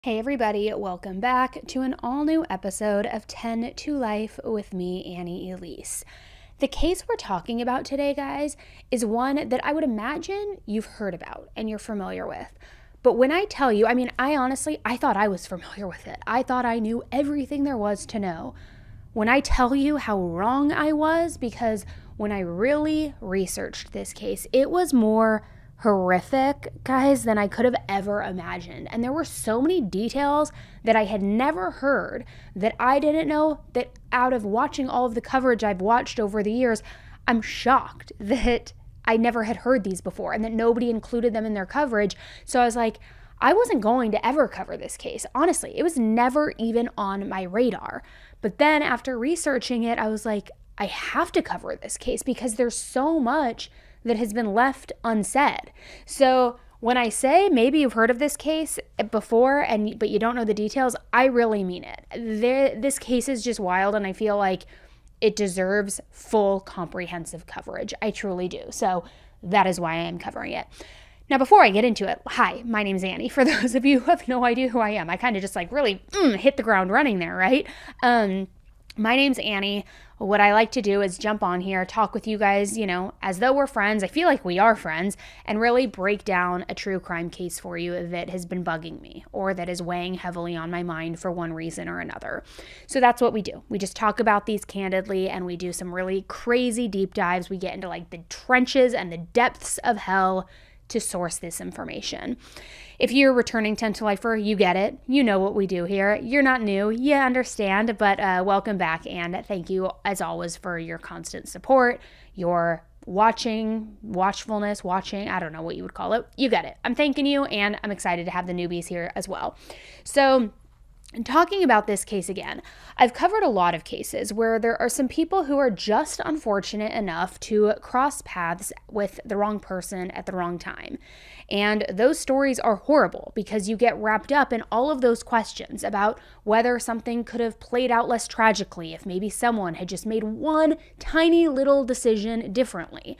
Hey everybody, welcome back to an all-new episode of 10 to Life with me, Annie Elise. The case we're talking about today, guys, is one that I would imagine you've heard about and you're familiar with. But when I tell you, I thought I was familiar with it. I thought I knew everything there was to know. When I tell you how wrong I was, because when I really researched this case, it was more horrific, guys, than I could have ever imagined. And there were so many details that I had never heard that I didn't know, that out of watching all of the coverage I've watched over the years, I'm shocked that I never had heard these before and that nobody included them in their coverage. So I was like, I wasn't going to ever cover this case. Honestly, it was never even on my radar. But then after researching it, I was like, I have to cover this case because there's so much that has been left unsaid. So when I say maybe you've heard of this case before but you don't know the details, I really mean it. This case is just wild, and I feel like it deserves full comprehensive coverage. I truly do. So that is why I am covering it. Now, before I get into it, hi, my name's Annie. For those of you who have no idea who I am, I kind of just really hit the ground running there, right? My name's Annie. What I like to do is jump on here, talk with you guys, as though we're friends. I feel like we are friends, and really break down a true crime case for you that has been bugging me or that is weighing heavily on my mind for one reason or another. So that's what we do. We just talk about these candidly, and we do some really crazy deep dives. We get into the trenches and the depths of hell to source this information. If you're returning 10 to Lifer, you get it. You know what we do here. You're not new. You understand, but welcome back, and thank you, as always, for your constant support, your watchfulness, I don't know what you would call it. You get it. I'm thanking you, and I'm excited to have the newbies here as well. So, talking about this case again, I've covered a lot of cases where there are some people who are just unfortunate enough to cross paths with the wrong person at the wrong time. And those stories are horrible because you get wrapped up in all of those questions about whether something could have played out less tragically if maybe someone had just made one tiny little decision differently.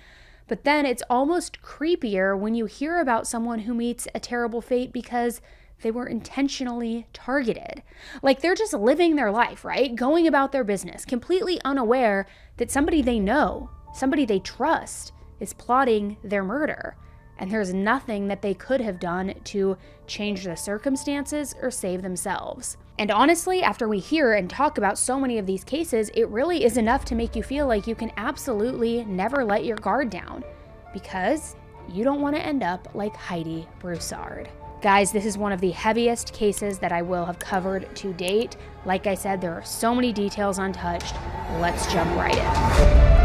But then it's almost creepier when you hear about someone who meets a terrible fate because they were intentionally targeted. They're just living their life, right? Going about their business, completely unaware that somebody they know, somebody they trust, is plotting their murder. And there's nothing that they could have done to change the circumstances or save themselves. And honestly, after we hear and talk about so many of these cases, it really is enough to make you feel like you can absolutely never let your guard down, because you don't want to end up like Heidi Broussard. Guys, this is one of the heaviest cases that I will have covered to date. Like I said, there are so many details untouched. Let's jump right in.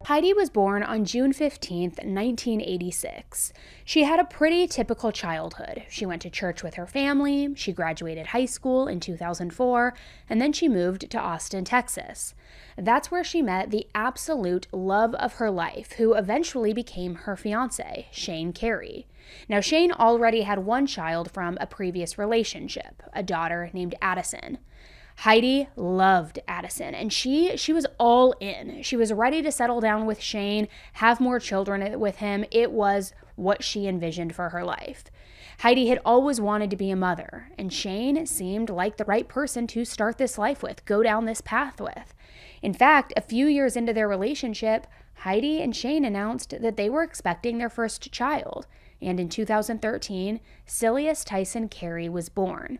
Heidi was born on June 15th, 1986. She had a pretty typical childhood. She went to church with her family, she graduated high school in 2004, and then she moved to Austin, Texas. That's where she met the absolute love of her life, who eventually became her fiancé, Shane Carey. Now, Shane already had one child from a previous relationship, a daughter named Addison. Heidi loved Addison, and she was all in. She was ready to settle down with Shane, have more children with him. It was what she envisioned for her life. Heidi had always wanted to be a mother, and Shane seemed like the right person to start this life with, go down this path with. In fact, a few years into their relationship, Heidi and Shane announced that they were expecting their first child, and in 2013, Silas Tyson Carey was born.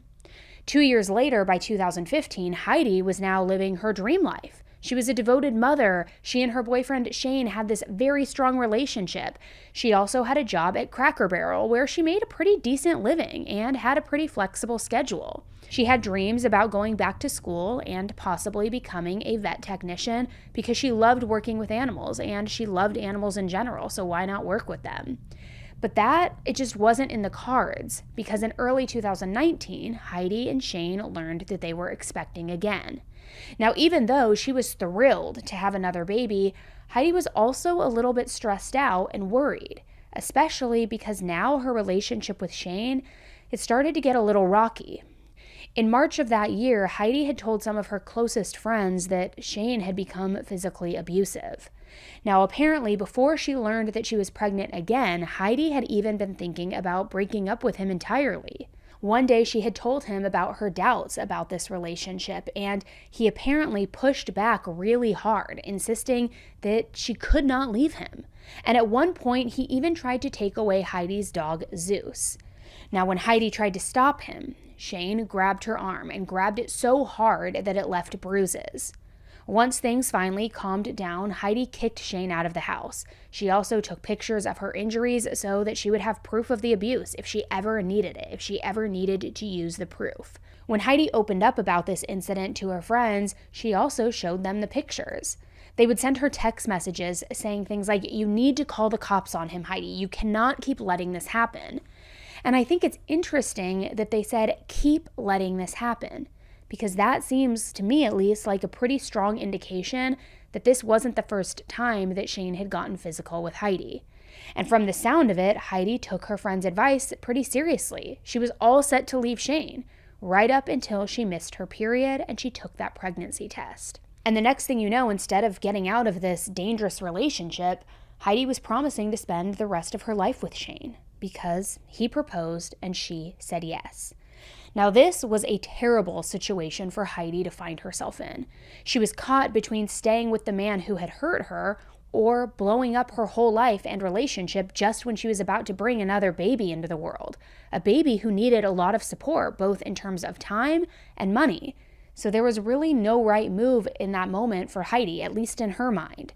2 years later, by 2015, Heidi was now living her dream life. She was a devoted mother. She and her boyfriend Shane had this very strong relationship. She also had a job at Cracker Barrel where she made a pretty decent living and had a pretty flexible schedule. She had dreams about going back to school and possibly becoming a vet technician because she loved working with animals and she loved animals in general, so why not work with them? But it just wasn't in the cards, because in early 2019, Heidi and Shane learned that they were expecting again. Now, even though she was thrilled to have another baby, Heidi was also a little bit stressed out and worried, especially because now her relationship with Shane had started to get a little rocky. In March of that year, Heidi had told some of her closest friends that Shane had become physically abusive. Now, apparently, before she learned that she was pregnant again, Heidi had even been thinking about breaking up with him entirely. One day she had told him about her doubts about this relationship, and he apparently pushed back really hard, insisting that she could not leave him. And at one point, he even tried to take away Heidi's dog, Zeus. Now, when Heidi tried to stop him, Shane grabbed her arm and grabbed it so hard that it left bruises. Once things finally calmed down, Heidi kicked Shane out of the house. She also took pictures of her injuries so that she would have proof of the abuse if she ever needed it, if she ever needed to use the proof. When Heidi opened up about this incident to her friends, she also showed them the pictures. They would send her text messages saying things like, "You need to call the cops on him, Heidi. You cannot keep letting this happen." And I think it's interesting that they said, "Keep letting this happen," because that seems, to me at least, like a pretty strong indication that this wasn't the first time that Shane had gotten physical with Heidi. And from the sound of it, Heidi took her friend's advice pretty seriously. She was all set to leave Shane, right up until she missed her period and she took that pregnancy test. And the next thing you know, instead of getting out of this dangerous relationship, Heidi was promising to spend the rest of her life with Shane because he proposed and she said yes. Now, this was a terrible situation for Heidi to find herself in. She was caught between staying with the man who had hurt her or blowing up her whole life and relationship just when she was about to bring another baby into the world, a baby who needed a lot of support, both in terms of time and money. So there was really no right move in that moment for Heidi, at least in her mind.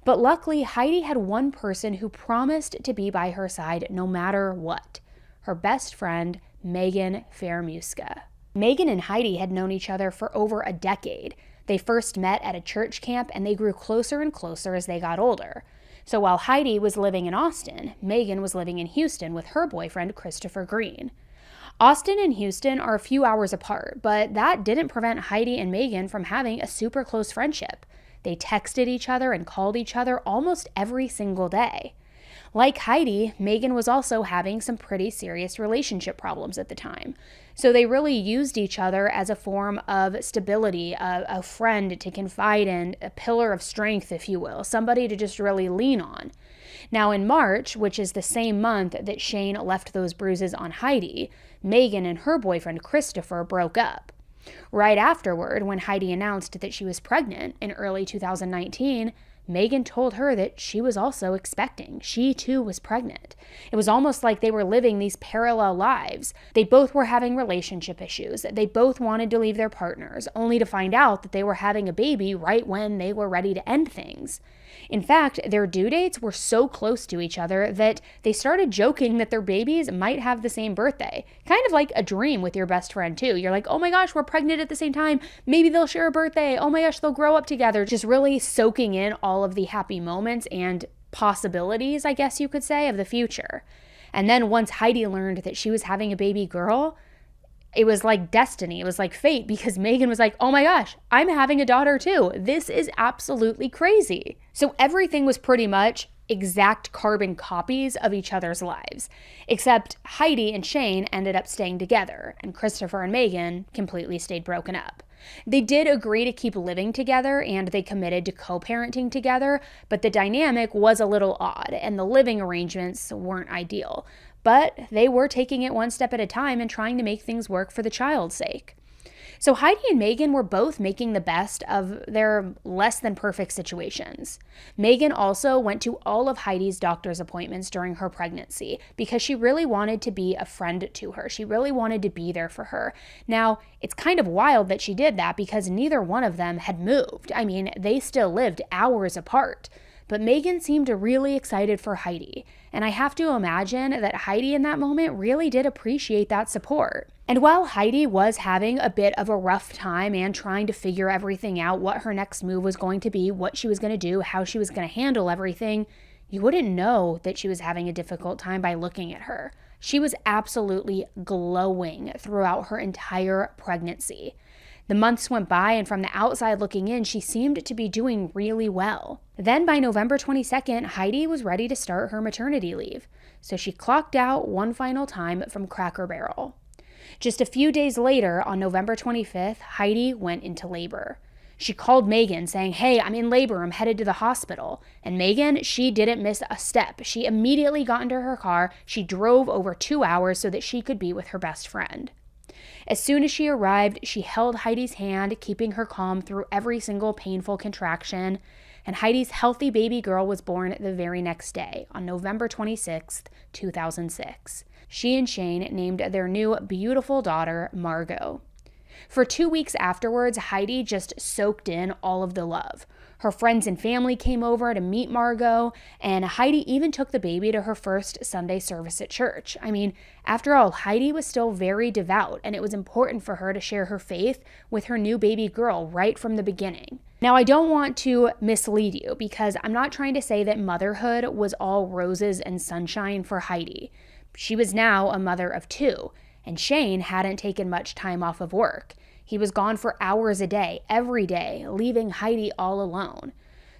But luckily, Heidi had one person who promised to be by her side no matter what: her best friend, Magen Fieramusca. Magen and Heidi had known each other for over a decade. They first met at a church camp and they grew closer and closer as they got older. So while Heidi was living in Austin, Magen was living in Houston with her boyfriend, Christopher Green. Austin and Houston are a few hours apart, but that didn't prevent Heidi and Magen from having a super close friendship. They texted each other and called each other almost every single day. Like Heidi, Magen was also having some pretty serious relationship problems at the time. So they really used each other as a form of stability, a friend to confide in, a pillar of strength, if you will, somebody to just really lean on. Now in March, which is the same month that Shane left those bruises on Heidi, Magen and her boyfriend Christopher broke up. Right afterward, when Heidi announced that she was pregnant in early 2019, Magen told her that she was also expecting. She too was pregnant. It was almost like they were living these parallel lives. They both were having relationship issues. They both wanted to leave their partners, only to find out that they were having a baby right when they were ready to end things. In fact, their due dates were so close to each other that they started joking that their babies might have the same birthday. Kind of like a dream with your best friend too. You're like, oh my gosh, we're pregnant at the same time. Maybe they'll share a birthday. Oh my gosh, they'll grow up together. Just really soaking in all of the happy moments and possibilities, I guess you could say, of the future. And then once Heidi learned that she was having a baby girl, it was like destiny. It was like fate, because Magen was like, oh my gosh, I'm having a daughter too. This is absolutely crazy. So everything was pretty much exact carbon copies of each other's lives, except Heidi and Shane ended up staying together, and Christopher and Magen completely stayed broken up. They did agree to keep living together and they committed to co-parenting together, but the dynamic was a little odd and the living arrangements weren't ideal. But they were taking it one step at a time and trying to make things work for the child's sake. So Heidi and Magen were both making the best of their less than perfect situations. Magen also went to all of Heidi's doctor's appointments during her pregnancy because she really wanted to be a friend to her. She really wanted to be there for her. Now, it's kind of wild that she did that because neither one of them had moved. I mean, they still lived hours apart. But Magen seemed really excited for Heidi, and I have to imagine that Heidi in that moment really did appreciate that support. And while Heidi was having a bit of a rough time and trying to figure everything out, what her next move was going to be, what she was going to do, how she was going to handle everything, you wouldn't know that she was having a difficult time by looking at her. She was absolutely glowing throughout her entire pregnancy. The months went by, and from the outside looking in, she seemed to be doing really well. Then by November 22nd, Heidi was ready to start her maternity leave, so she clocked out one final time from Cracker Barrel. Just a few days later, on November 25th, Heidi went into labor. She called Magen saying, "Hey, I'm in labor, I'm headed to the hospital." And Magen, she didn't miss a step. She immediately got into her car. She drove over 2 hours so that she could be with her best friend. As soon as she arrived, she held Heidi's hand, keeping her calm through every single painful contraction. And Heidi's healthy baby girl was born the very next day, on November 26th, 2006. She and Shane named their new beautiful daughter Margot. For 2 weeks afterwards, Heidi just soaked in all of the love. Her friends and family came over to meet Margot, and Heidi even took the baby to her first Sunday service at church. I mean, after all, Heidi was still very devout, and it was important for her to share her faith with her new baby girl right from the beginning. Now, I don't want to mislead you, because I'm not trying to say that motherhood was all roses and sunshine for Heidi. She was now a mother of 2. And Shane hadn't taken much time off of work. He was gone for hours a day, every day, leaving Heidi all alone.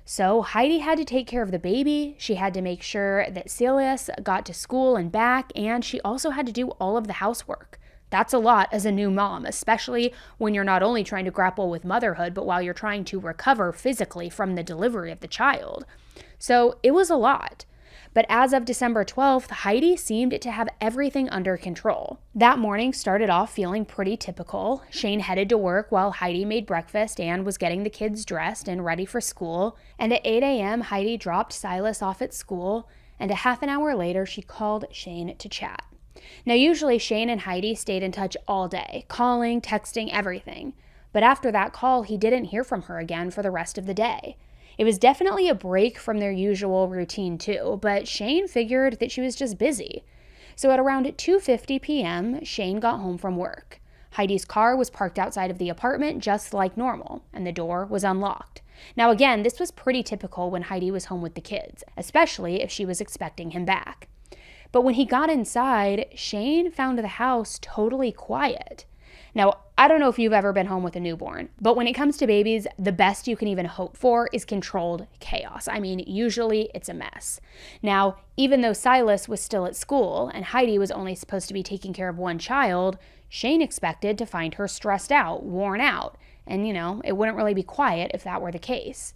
So Heidi had to take care of the baby. She had to make sure that Silas got to school and back, and she also had to do all of the housework. That's a lot as a new mom, especially when you're not only trying to grapple with motherhood, but while you're trying to recover physically from the delivery of the child. So it was a lot. But as of December 12th, Heidi seemed to have everything under control. That morning started off feeling pretty typical. Shane headed to work while Heidi made breakfast and was getting the kids dressed and ready for school. And at 8 a.m., Heidi dropped Silas off at school, and a half an hour later, she called Shane to chat. Now, usually Shane and Heidi stayed in touch all day, calling, texting, everything. But after that call, he didn't hear from her again for the rest of the day. It was definitely a break from their usual routine too, but Shane figured that she was just busy. So at around 2:50 p.m., Shane got home from work. Heidi's car was parked outside of the apartment just like normal, and the door was unlocked. Now again, this was pretty typical when Heidi was home with the kids, especially if she was expecting him back. But when he got inside, Shane found the house totally quiet. Now, I don't know if you've ever been home with a newborn, but when it comes to babies, the best you can even hope for is controlled chaos. I mean, usually it's a mess. Now, even though Silas was still at school and Heidi was only supposed to be taking care of one child, Shane expected to find her stressed out, worn out, and it wouldn't really be quiet if that were the case.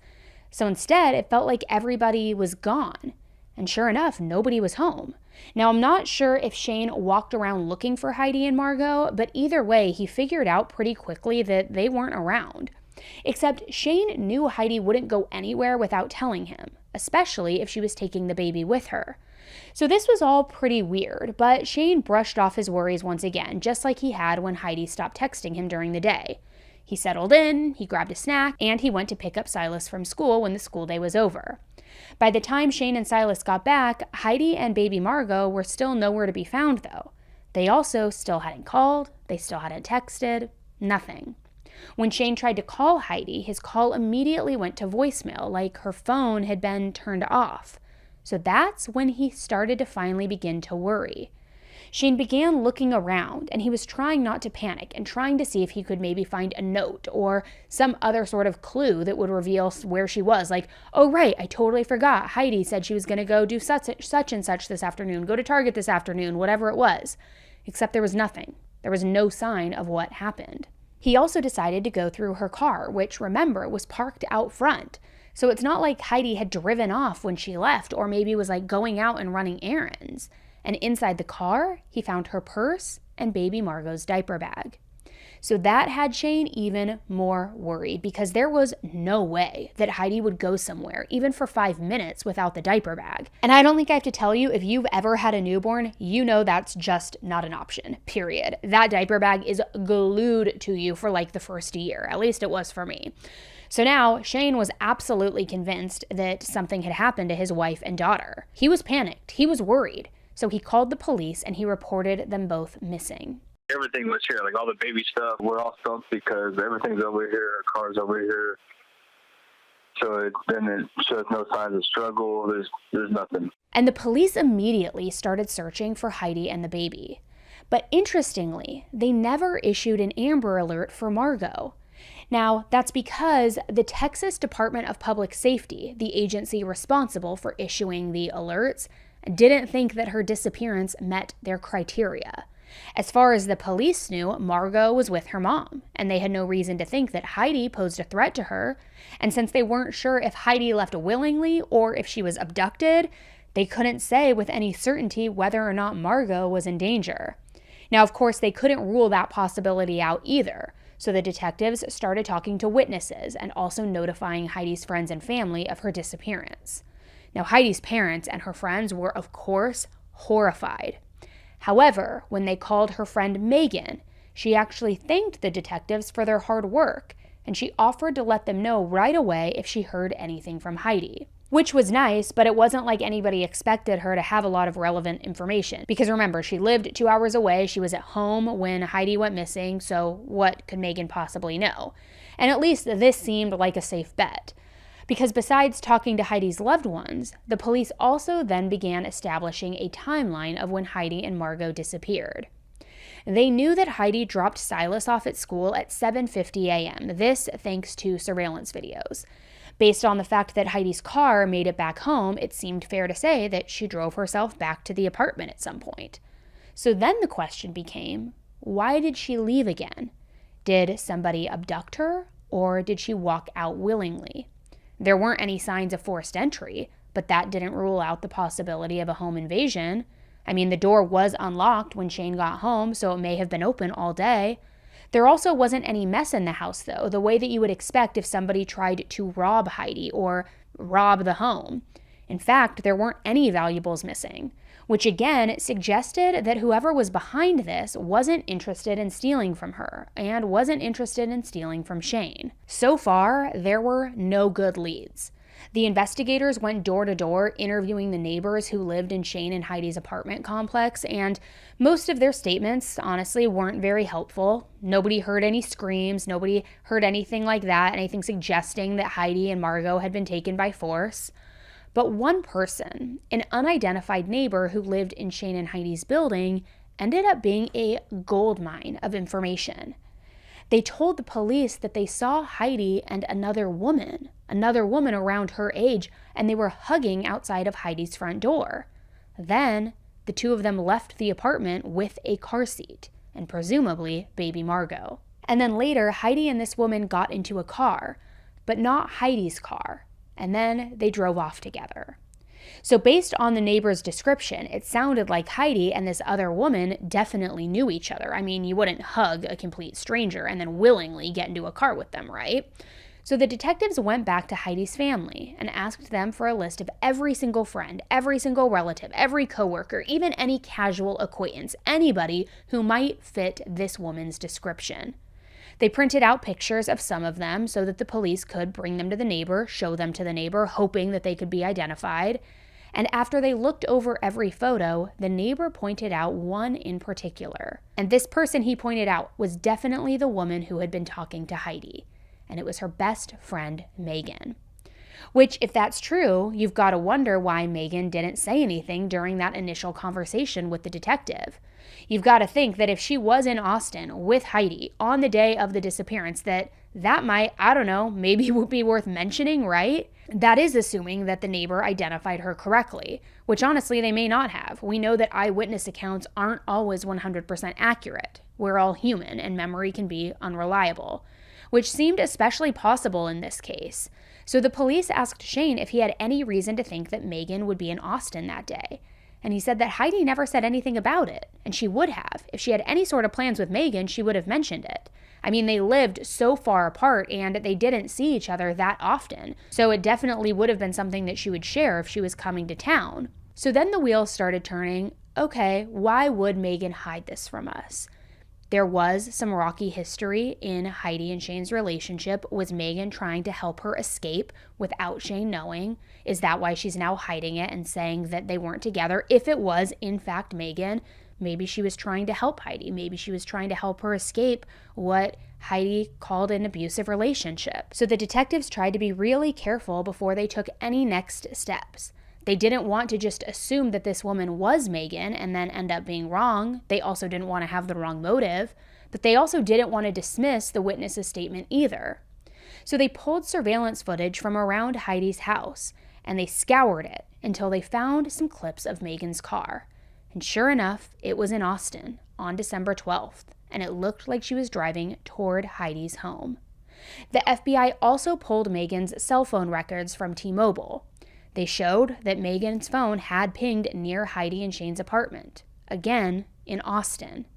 So instead, it felt like everybody was gone. And sure enough, nobody was home. Now, I'm not sure if Shane walked around looking for Heidi and Margot, but either way, he figured out pretty quickly that they weren't around. Except Shane knew Heidi wouldn't go anywhere without telling him, especially if she was taking the baby with her. So this was all pretty weird, but Shane brushed off his worries once again, just like he had when Heidi stopped texting him during the day. He settled in, he grabbed a snack, and he went to pick up Silas from school when the school day was over. By the time Shane and Silas got back, Heidi and baby Margot were still nowhere to be found, though. They also still hadn't called, they still hadn't texted, nothing. When Shane tried to call Heidi, his call immediately went to voicemail, like her phone had been turned off. So that's when he started to finally begin to worry. Shane began looking around, and he was trying not to panic and trying to see if he could maybe find a note or some other sort of clue that would reveal where she was. Like, oh right, I totally forgot. Heidi said she was going to go do such and such this afternoon, go to Target this afternoon, whatever it was. Except there was nothing. There was no sign of what happened. He also decided to go through her car, which, remember, was parked out front. So it's not like Heidi had driven off when she left or maybe was like going out and running errands. And inside the car, he found her purse and baby Margot's diaper bag. So that had Shane even more worried because there was no way that Heidi would go somewhere, even for 5 minutes, without the diaper bag. And I don't think I have to tell you, if you've ever had a newborn, you know that's just not an option, period. That diaper bag is glued to you for like the first year. At least it was for me. So now Shane was absolutely convinced that something had happened to his wife and daughter. He was panicked. He was worried. So he called the police and he reported them both missing. Everything was here, like all the baby stuff. We're all stumped because everything's over here, our car's over here. So then it shows no signs of struggle. There's nothing. And the police immediately started searching for Heidi and the baby. But interestingly, they never issued an Amber Alert for Margot. Now, that's because the Texas Department of Public Safety, the agency responsible for issuing the alerts, didn't think that her disappearance met their criteria. As far as the police knew, Margot was with her mom, and they had no reason to think that Heidi posed a threat to her. And since they weren't sure if Heidi left willingly or if she was abducted, they couldn't say with any certainty whether or not Margot was in danger. Now, of course, they couldn't rule that possibility out either, so the detectives started talking to witnesses and also notifying Heidi's friends and family of her disappearance. Now, Heidi's parents and her friends were, of course, horrified. However, when they called her friend Magen, she actually thanked the detectives for their hard work, and she offered to let them know right away if she heard anything from Heidi. Which was nice, but it wasn't like anybody expected her to have a lot of relevant information. Because remember, she lived 2 hours away, she was at home when Heidi went missing, so what could Magen possibly know? And at least this seemed like a safe bet. Because besides talking to Heidi's loved ones, the police also then began establishing a timeline of when Heidi and Margot disappeared. They knew that Heidi dropped Silas off at school at 7:50 a.m., this thanks to surveillance videos. Based on the fact that Heidi's car made it back home, it seemed fair to say that she drove herself back to the apartment at some point. So then the question became, why did she leave again? Did somebody abduct her, or did she walk out willingly? There weren't any signs of forced entry, but that didn't rule out the possibility of a home invasion. I mean, the door was unlocked when Shane got home, so it may have been open all day. There also wasn't any mess in the house, though, the way that you would expect if somebody tried to rob Heidi or rob the home. In fact, there weren't any valuables missing, which again suggested that whoever was behind this wasn't interested in stealing from her and wasn't interested in stealing from Shane. So far, there were no good leads. The investigators went door to door interviewing the neighbors who lived in Shane and Heidi's apartment complex, and most of their statements, honestly, weren't very helpful. Nobody heard any screams, nobody heard anything like that, anything suggesting that Heidi and Margot had been taken by force. But one person, an unidentified neighbor who lived in Shane and Heidi's building, ended up being a goldmine of information. They told the police that they saw Heidi and another woman around her age, and they were hugging outside of Heidi's front door. Then, the two of them left the apartment with a car seat, and presumably baby Margot. And then later, Heidi and this woman got into a car, but not Heidi's car, and then they drove off together. So based on the neighbor's description, it sounded like Heidi and this other woman definitely knew each other. I mean, you wouldn't hug a complete stranger and then willingly get into a car with them, right? So the detectives went back to Heidi's family and asked them for a list of every single friend, every single relative, every coworker, even any casual acquaintance, anybody who might fit this woman's description. They printed out pictures of some of them so that the police could bring them to the neighbor, show them to the neighbor, hoping that they could be identified. And after they looked over every photo, the neighbor pointed out one in particular. And this person he pointed out was definitely the woman who had been talking to Heidi. And it was her best friend, Magen. Which, if that's true, you've got to wonder why Magen didn't say anything during that initial conversation with the detective. You've got to think that if she was in Austin with Heidi on the day of the disappearance, that might, I don't know, maybe would be worth mentioning, right? That is assuming that the neighbor identified her correctly, which honestly they may not have. We know that eyewitness accounts aren't always 100% accurate. We're all human and memory can be unreliable, which seemed especially possible in this case. So the police asked Shane if he had any reason to think that Magen would be in Austin that day. And he said that Heidi never said anything about it, and she would have. If she had any sort of plans with Magen, she would have mentioned it. I mean, they lived so far apart and they didn't see each other that often, so it definitely would have been something that she would share if she was coming to town. So then the wheels started turning. Okay, why would Magen hide this from us? There was some rocky history in Heidi and Shane's relationship. Was Magen trying to help her escape without Shane knowing? Is that why she's now hiding it and saying that they weren't together? If it was, in fact, Magen, Maybe she was trying to help Heidi. Maybe she was trying to help her escape what Heidi called an abusive relationship. So the detectives tried to be really careful before they took any next steps. They didn't want to just assume that this woman was Magen and then end up being wrong. They also didn't want to have the wrong motive, but they also didn't want to dismiss the witness's statement either. So they pulled surveillance footage from around Heidi's house, and they scoured it until they found some clips of Magen's car. And sure enough, it was in Austin on December 12th, and it looked like she was driving toward Heidi's home. The FBI also pulled Magen's cell phone records from T-Mobile. They showed that Magen's phone had pinged near Heidi and Shane's apartment, again in Austin.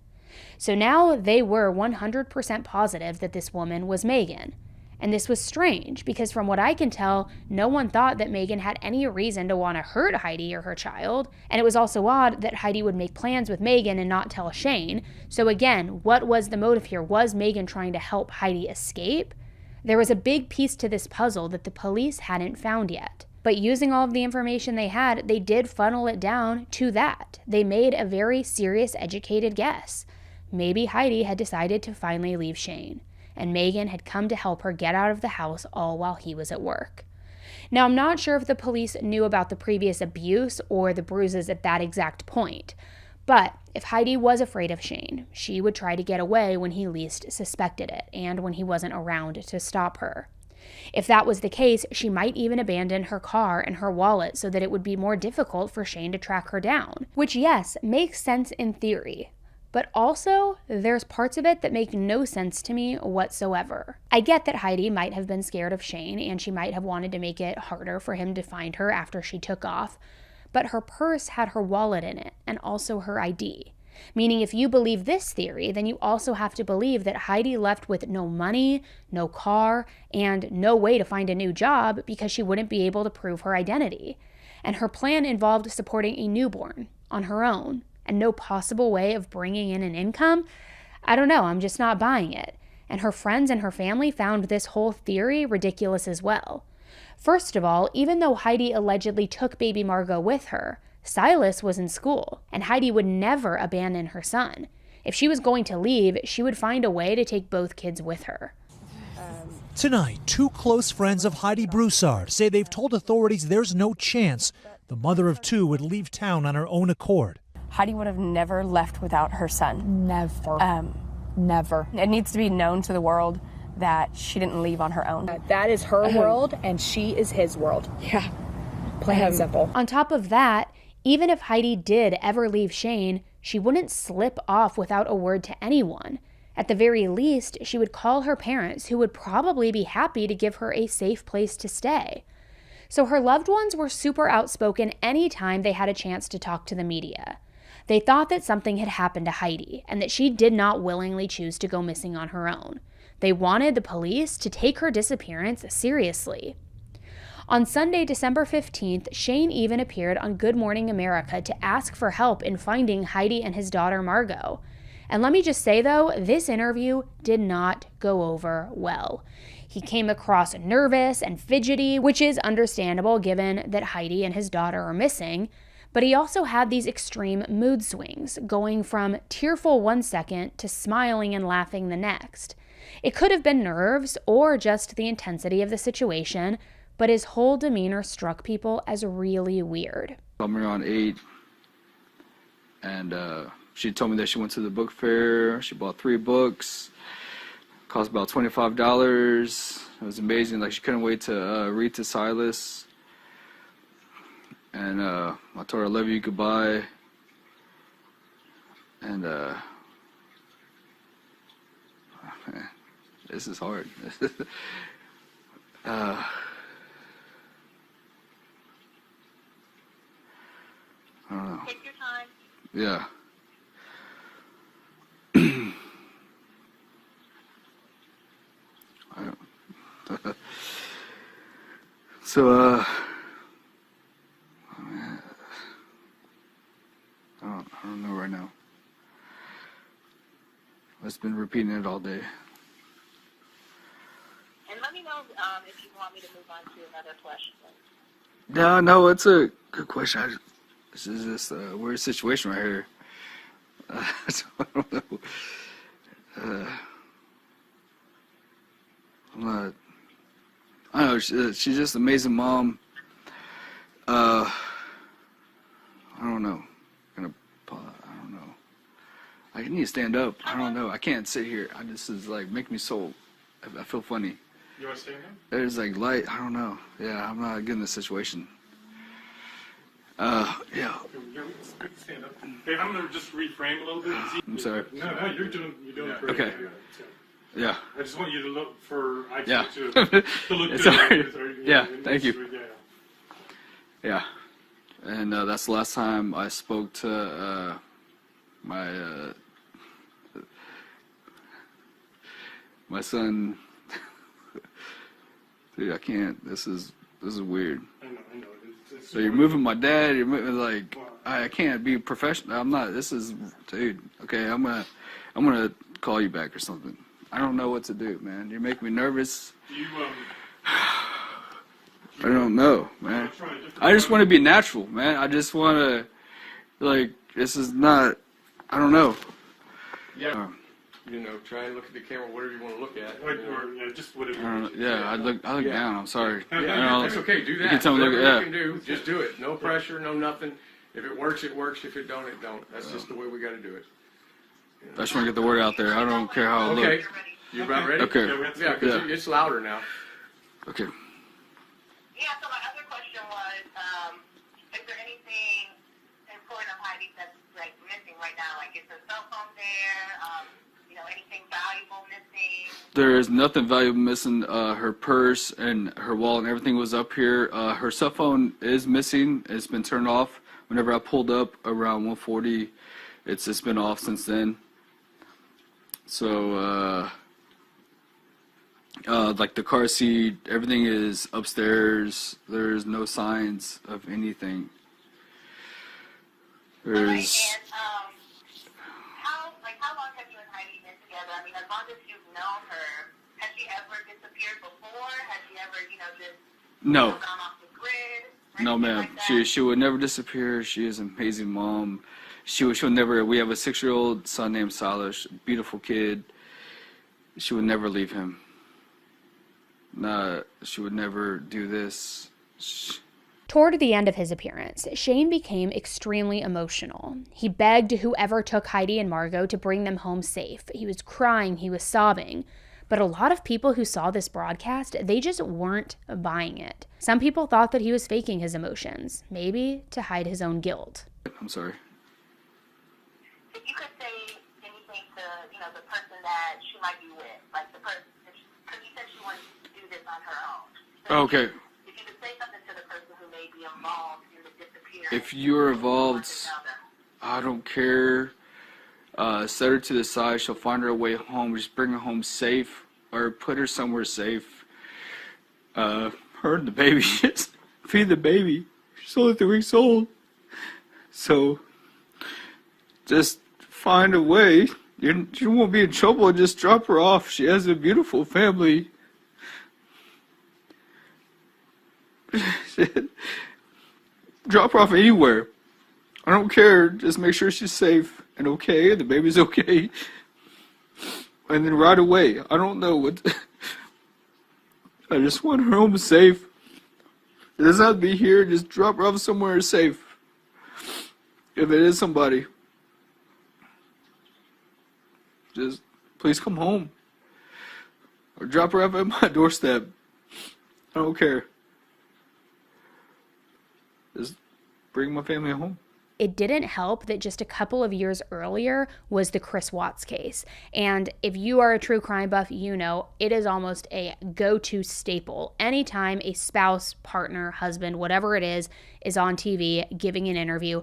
So now they were 100% positive that this woman was Magen. And this was strange because from what I can tell, no one thought that Magen had any reason to want to hurt Heidi or her child. And it was also odd that Heidi would make plans with Magen and not tell Shane. So again, what was the motive here? Was Magen trying to help Heidi escape? There was a big piece to this puzzle that the police hadn't found yet. But using all of the information they had, they did funnel it down to that. They made a very serious, educated guess. Maybe Heidi had decided to finally leave Shane, and Magen had come to help her get out of the house all while he was at work. Now, I'm not sure if the police knew about the previous abuse or the bruises at that exact point, but if Heidi was afraid of Shane, she would try to get away when he least suspected it and when he wasn't around to stop her. If that was the case, she might even abandon her car and her wallet so that it would be more difficult for Shane to track her down, which, yes, makes sense in theory. But also, there's parts of it that make no sense to me whatsoever. I get that Heidi might have been scared of Shane and she might have wanted to make it harder for him to find her after she took off, but her purse had her wallet in it and also her ID. Meaning if you believe this theory, then you also have to believe that Heidi left with no money, no car, and no way to find a new job because she wouldn't be able to prove her identity. And her plan involved supporting a newborn on her own and no possible way of bringing in an income. I don't know, I'm just not buying it. And her friends and her family found this whole theory ridiculous as well. First of all, even though Heidi allegedly took baby Margot with her, Silas was in school, and Heidi would never abandon her son. If she was going to leave, she would find a way to take both kids with her. Tonight, two close friends of Heidi Broussard say they've told authorities there's no chance the mother of two would leave town on her own accord. Heidi would have never left without her son. Never. Never. It needs to be known to the world that she didn't leave on her own. That is her world, and she is his world. Yeah. Plain and simple. On top of that, even if Heidi did ever leave Shane, she wouldn't slip off without a word to anyone. At the very least, she would call her parents, who would probably be happy to give her a safe place to stay. So her loved ones were super outspoken anytime they had a chance to talk to the media. They thought that something had happened to Heidi and that she did not willingly choose to go missing on her own. They wanted the police to take her disappearance seriously. On Sunday, December 15th, Shane even appeared on Good Morning America to ask for help in finding Heidi and his daughter Margot. And let me just say though, this interview did not go over well. He came across nervous and fidgety, which is understandable given that Heidi and his daughter are missing, but he also had these extreme mood swings, going from tearful one second to smiling and laughing the next. It could have been nerves or just the intensity of the situation, but his whole demeanor struck people as really weird. I'm around 8, and she told me that she went to the book fair. She bought 3 books, cost about $25. It was amazing. Like, she couldn't wait to read to Silas. And I told her I love you, goodbye. And man, this is hard. I don't know. Take your time. Yeah. I don't. So, oh man, I don't know right now. I've just been repeating it all day. And let me know if you want me to move on to another question. No, it's a good question. This is just a weird situation right here. So I don't know. I don't know. She's just an amazing mom. I don't know. I don't know. I need to stand up. I don't know. I can't sit here. This is like making me so. I feel funny. You want to stand up? There's like light. I don't know. Yeah, I'm not good in this situation. Yeah. Stand up. Hey, I'm gonna just reframe a little bit. I'm sorry. No, you're doing great. Okay. Yeah. I just want you to look for Yeah. to look It's good. all right. Yeah, thank you. Yeah. Yeah. And that's the last time I spoke to my my son. Dude, I can't. This is weird. I know. So you're moving my dad. You're moving like I can't be professional. I'm not. This is, dude. Okay, I'm gonna call you back or something. I don't know what to do, man. You're making me nervous. I don't know, man. I just want to be natural, man. I just want to, like, this is not. I don't know. Yeah. Try and look at the camera, whatever you want to look at. Or just whatever. I look down. I'm sorry. Yeah, that's okay. Do that. You can tell me, whatever you can do, just do it. No pressure, no nothing. If it works, it works. If it don't, it don't. That's just the way we got to do it. I just want to get the word out there. I don't care how I look. Okay. You about ready? Okay. Yeah, because it's louder now. Okay. Yeah, so my other question was, is there anything important of Heidi that's like missing right now? Like, is her cell phone there? Anything valuable missing? There is nothing valuable missing. Her purse and her wallet and everything was up here. Her cell phone is missing. It's been turned off. Whenever I pulled up around 1:40, it's just been off since then. So, like the car seat, everything is upstairs. There's no signs of anything. There's. Right, and how long have you and Heidi been together? I mean, as long as you've known her, has she ever disappeared before? Has she ever, just No. Gone off the grid? No, ma'am. Like She would never disappear. She is an amazing mom. She'll never. We have a 6-year-old son named Silas, beautiful kid. She would never leave him. She would never do this. Toward the end of his appearance, Shane became extremely emotional. He begged whoever took Heidi and Margot to bring them home safe. He was crying, he was sobbing. But a lot of people who saw this broadcast, they just weren't buying it. Some people thought that he was faking his emotions, maybe to hide his own guilt. I'm sorry. If you could say anything to, the person that she might be with, like the person, because you said she wanted to do this on her own. So Okay. If you could say something to the person who may be involved in the disappearance. If you're involved, I don't care. Set her to the side. She'll find her way home. Just bring her home safe, or put her somewhere safe. Her and the baby. Just feed the baby. She's only 3 weeks old. So, just find a way. You won't be in trouble. Just drop her off. She has a beautiful family. Drop her off anywhere. I don't care. Just make sure she's safe and okay, and the baby's okay. And then right away. I don't know what. I just want her home safe. It doesn't have to be here. Just drop her off somewhere safe. If it is somebody. Just please come home. Or drop her off at my doorstep. I don't care. Just bring my family home. It didn't help that just a couple of years earlier was the Chris Watts case. And if you are a true crime buff, you know it is almost a go-to staple. Anytime a spouse, partner, husband, whatever it is on TV giving an interview,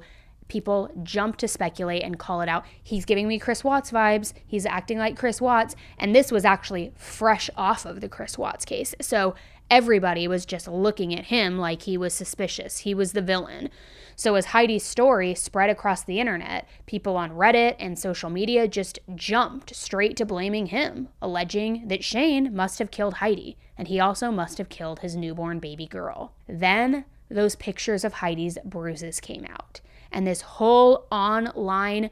people jump to speculate and call it out. He's giving me Chris Watts vibes. He's acting like Chris Watts. And this was actually fresh off of the Chris Watts case. So everybody was just looking at him like he was suspicious. He was the villain. So as Heidi's story spread across the internet, people on Reddit and social media just jumped straight to blaming him, alleging that Shane must have killed Heidi, and he also must have killed his newborn baby girl. Then those pictures of Heidi's bruises came out, and this whole online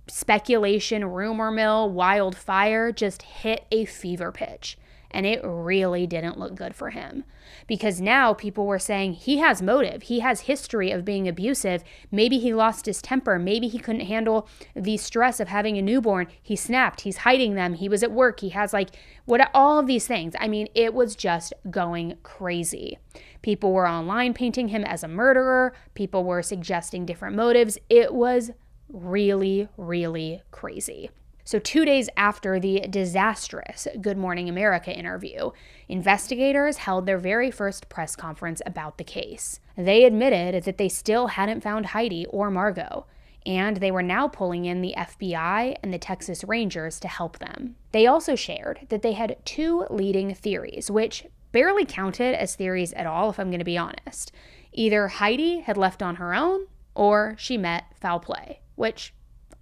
speculation, rumor mill, wildfire just hit a fever pitch. And it really didn't look good for him, because now people were saying he has motive. He has history of being abusive. Maybe he lost his temper. Maybe he couldn't handle the stress of having a newborn. He snapped. He's hiding them. He was at work. He has all of these things. I mean, it was just going crazy. People were online painting him as a murderer. People were suggesting different motives. It was really, really crazy. So 2 days after the disastrous Good Morning America interview, investigators held their very first press conference about the case. They admitted that they still hadn't found Heidi or Margot, and they were now pulling in the FBI and the Texas Rangers to help them. They also shared that they had 2 leading theories, which barely counted as theories at all, if I'm going to be honest. Either Heidi had left on her own, or she met foul play, which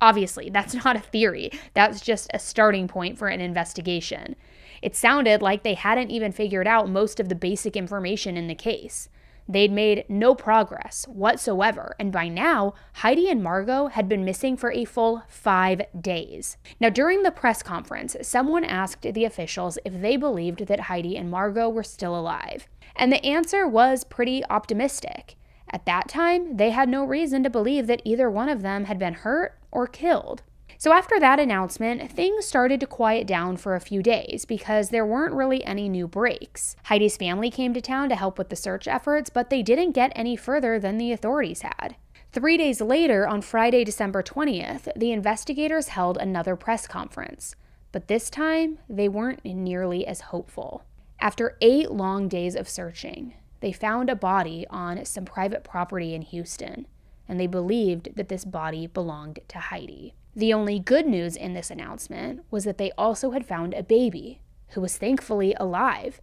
obviously, that's not a theory. That's just a starting point for an investigation. It sounded like they hadn't even figured out most of the basic information in the case. They'd made no progress whatsoever, and by now, Heidi and Margot had been missing for a full 5 days. Now, during the press conference, someone asked the officials if they believed that Heidi and Margot were still alive, and the answer was pretty optimistic. At that time, they had no reason to believe that either one of them had been hurt or killed. So after that announcement, things started to quiet down for a few days because there weren't really any new breaks. Heidi's family came to town to help with the search efforts, but they didn't get any further than the authorities had. 3 days later, on Friday, December 20th, the investigators held another press conference. But this time, they weren't nearly as hopeful. After 8 long days of searching, they found a body on some private property in Houston, and they believed that this body belonged to Heidi. The only good news in this announcement was that they also had found a baby who was thankfully alive,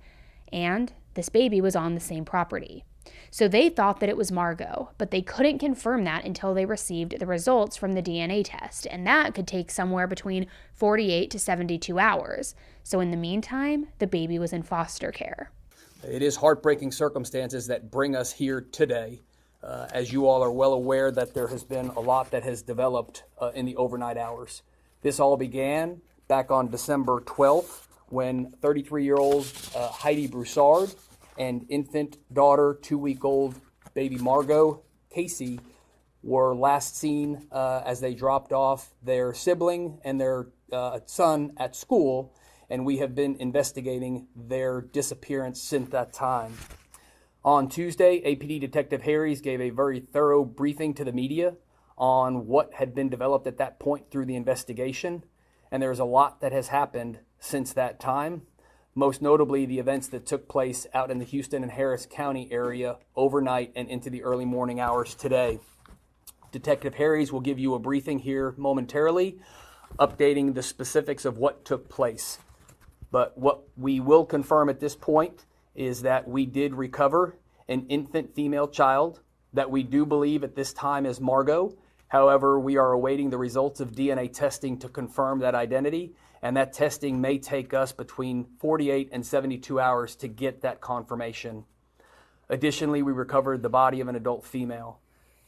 and this baby was on the same property. So they thought that it was Margot, but they couldn't confirm that until they received the results from the DNA test, and that could take somewhere between 48 to 72 hours. So in the meantime, the baby was in foster care. It is heartbreaking circumstances that bring us here today. As you all are well aware that there has been a lot that has developed in the overnight hours. This all began back on December 12th when 33-year-old Heidi Broussard and infant daughter, 2-week-old baby Margot Casey were last seen as they dropped off their sibling and their son at school, and we have been investigating their disappearance since that time. On Tuesday, APD Detective Harries gave a very thorough briefing to the media on what had been developed at that point through the investigation, and there's a lot that has happened since that time, most notably the events that took place out in the Houston and Harris County area overnight and into the early morning hours today. Detective Harries will give you a briefing here momentarily, updating the specifics of what took place. But what we will confirm at this point is that we did recover an infant female child that we do believe at this time is Margot. However, we are awaiting the results of DNA testing to confirm that identity, and that testing may take us between 48 and 72 hours to get that confirmation. Additionally, we recovered the body of an adult female.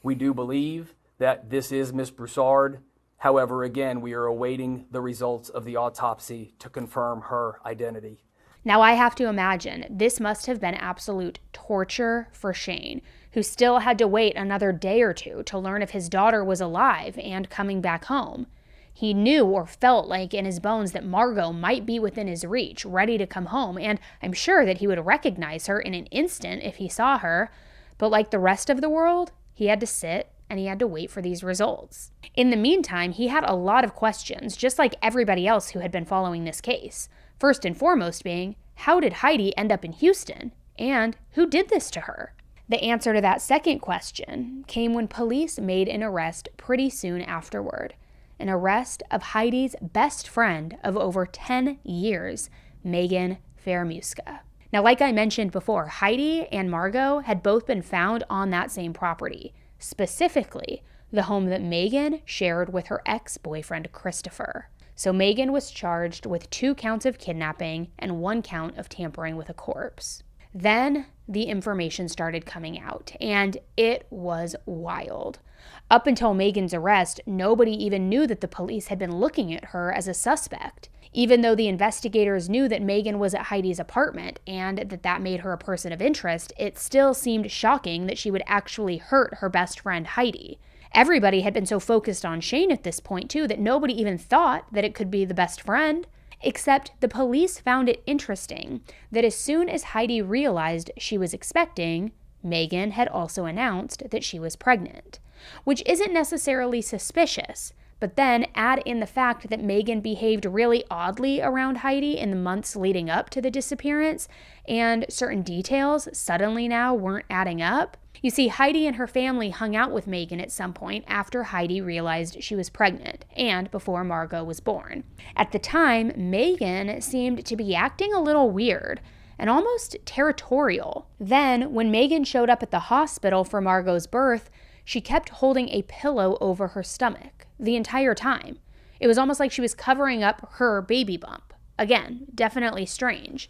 We do believe that this is Miss Broussard. However, again, we are awaiting the results of the autopsy to confirm her identity. Now, I have to imagine this must have been absolute torture for Shane, who still had to wait another day or two to learn if his daughter was alive and coming back home. He knew or felt like in his bones that Margot might be within his reach, ready to come home, and I'm sure that he would recognize her in an instant if he saw her. But like the rest of the world, he had to sit and he had to wait for these results. In the meantime, he had a lot of questions, just like everybody else who had been following this case. First and foremost being, how did Heidi end up in Houston? And who did this to her? The answer to that second question came when police made an arrest pretty soon afterward. An arrest of Heidi's best friend of over 10 years, Magen Fieramusca. Now, like I mentioned before, Heidi and Margot had both been found on that same property, specifically the home that Magen shared with her ex-boyfriend, Christopher. So Magen was charged with 2 counts of kidnapping and 1 count of tampering with a corpse. Then the information started coming out, and it was wild. Up until Magen's arrest, nobody even knew that the police had been looking at her as a suspect. Even though the investigators knew that Magen was at Heidi's apartment and that made her a person of interest, it still seemed shocking that she would actually hurt her best friend Heidi. Everybody had been so focused on Shane at this point, too, that nobody even thought that it could be the best friend. Except the police found it interesting that as soon as Heidi realized she was expecting, Magen had also announced that she was pregnant, which isn't necessarily suspicious, but then add in the fact that Magen behaved really oddly around Heidi in the months leading up to the disappearance, and certain details suddenly now weren't adding up. You see, Heidi and her family hung out with Magen at some point after Heidi realized she was pregnant and before Margot was born. At the time, Magen seemed to be acting a little weird and almost territorial. Then, when Magen showed up at the hospital for Margot's birth, she kept holding a pillow over her stomach the entire time. It was almost like she was covering up her baby bump. Again, definitely strange.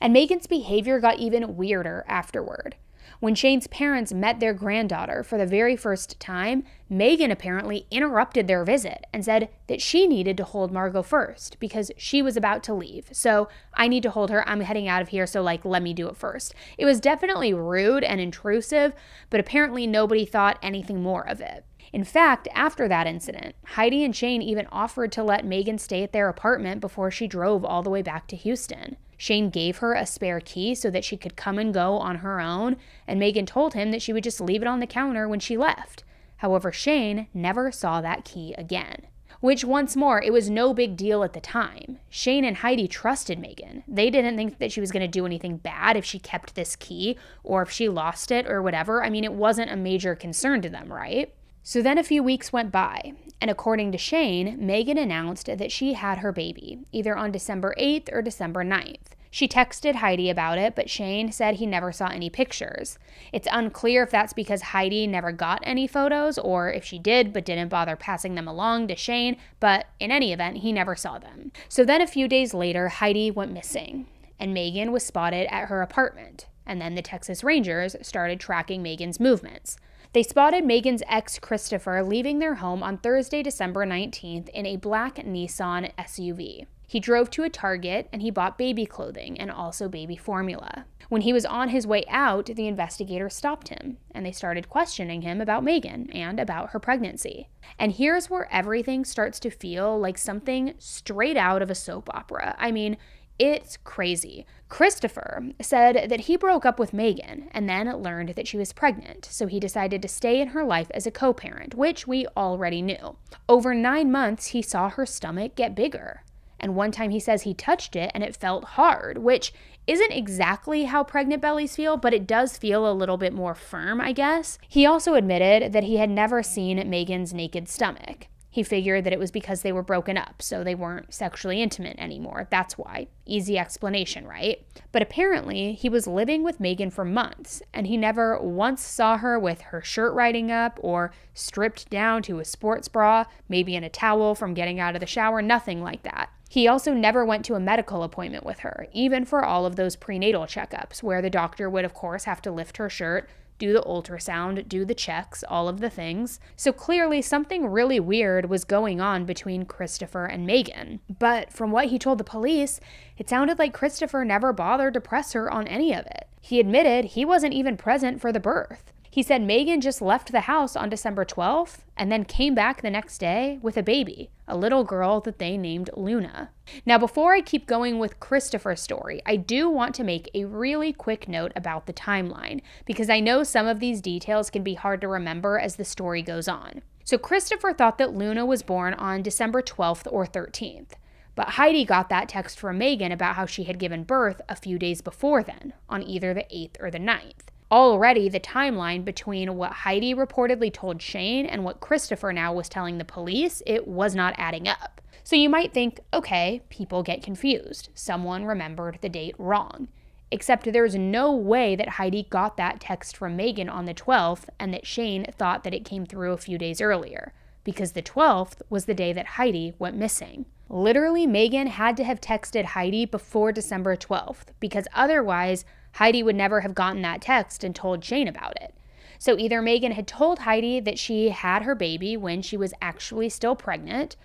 And Magen's behavior got even weirder afterward. When Shane's parents met their granddaughter for the very first time, Magen apparently interrupted their visit and said that she needed to hold Margot first because she was about to leave. So, I need to hold her. I'm heading out of here, so let me do it first. It was definitely rude and intrusive, but apparently nobody thought anything more of it. In fact, after that incident, Heidi and Shane even offered to let Magen stay at their apartment before she drove all the way back to Houston. Shane gave her a spare key so that she could come and go on her own, and Magen told him that she would just leave it on the counter when she left. However, Shane never saw that key again. Which, once more, it was no big deal at the time. Shane and Heidi trusted Magen. They didn't think that she was going to do anything bad if she kept this key or if she lost it or whatever. I mean, it wasn't a major concern to them, right? So then a few weeks went by, and according to Shane, Magen announced that she had her baby, either on December 8th or December 9th. She texted Heidi about it, but Shane said he never saw any pictures. It's unclear if that's because Heidi never got any photos or if she did but didn't bother passing them along to Shane, but in any event, he never saw them. So then a few days later, Heidi went missing, and Magen was spotted at her apartment, and then the Texas Rangers started tracking Magen's movements. They spotted Magen's ex, Christopher, leaving their home on Thursday, December 19th in a black Nissan SUV. He drove to a Target and he bought baby clothing and also baby formula. When he was on his way out, the investigators stopped him and they started questioning him about Magen and about her pregnancy. And here's where everything starts to feel like something straight out of a soap opera. I mean, it's crazy. Christopher said that he broke up with Magen and then learned that she was pregnant, so he decided to stay in her life as a co-parent, which we already knew. Over 9 months, he saw her stomach get bigger. And one time he says he touched it and it felt hard, which isn't exactly how pregnant bellies feel, but it does feel a little bit more firm, I guess. He also admitted that he had never seen Magen's naked stomach. He figured that it was because they were broken up, so they weren't sexually intimate anymore. That's why. Easy explanation, right? But apparently, he was living with Magen for months, and he never once saw her with her shirt riding up or stripped down to a sports bra, maybe in a towel from getting out of the shower, nothing like that. He also never went to a medical appointment with her, even for all of those prenatal checkups, where the doctor would, of course, have to lift her shirt, do the ultrasound, do the checks, all of the things. So clearly something really weird was going on between Christopher and Magen. But from what he told the police, it sounded like Christopher never bothered to press her on any of it. He admitted he wasn't even present for the birth. He said Magen just left the house on December 12th and then came back the next day with a baby, a little girl that they named Luna. Now, before I keep going with Christopher's story, I do want to make a really quick note about the timeline, because I know some of these details can be hard to remember as the story goes on. So Christopher thought that Luna was born on December 12th or 13th. But Heidi got that text from Magen about how she had given birth a few days before then, on either the 8th or the 9th. Already, the timeline between what Heidi reportedly told Shane and what Christopher now was telling the police, it was not adding up. So you might think, okay, people get confused. Someone remembered the date wrong. Except there's no way that Heidi got that text from Magen on the 12th and that Shane thought that it came through a few days earlier, because the 12th was the day that Heidi went missing. Literally, Magen had to have texted Heidi before December 12th, because otherwise, Heidi would never have gotten that text and told Shane about it. So either Magen had told Heidi that she had her baby when she was actually still pregnant,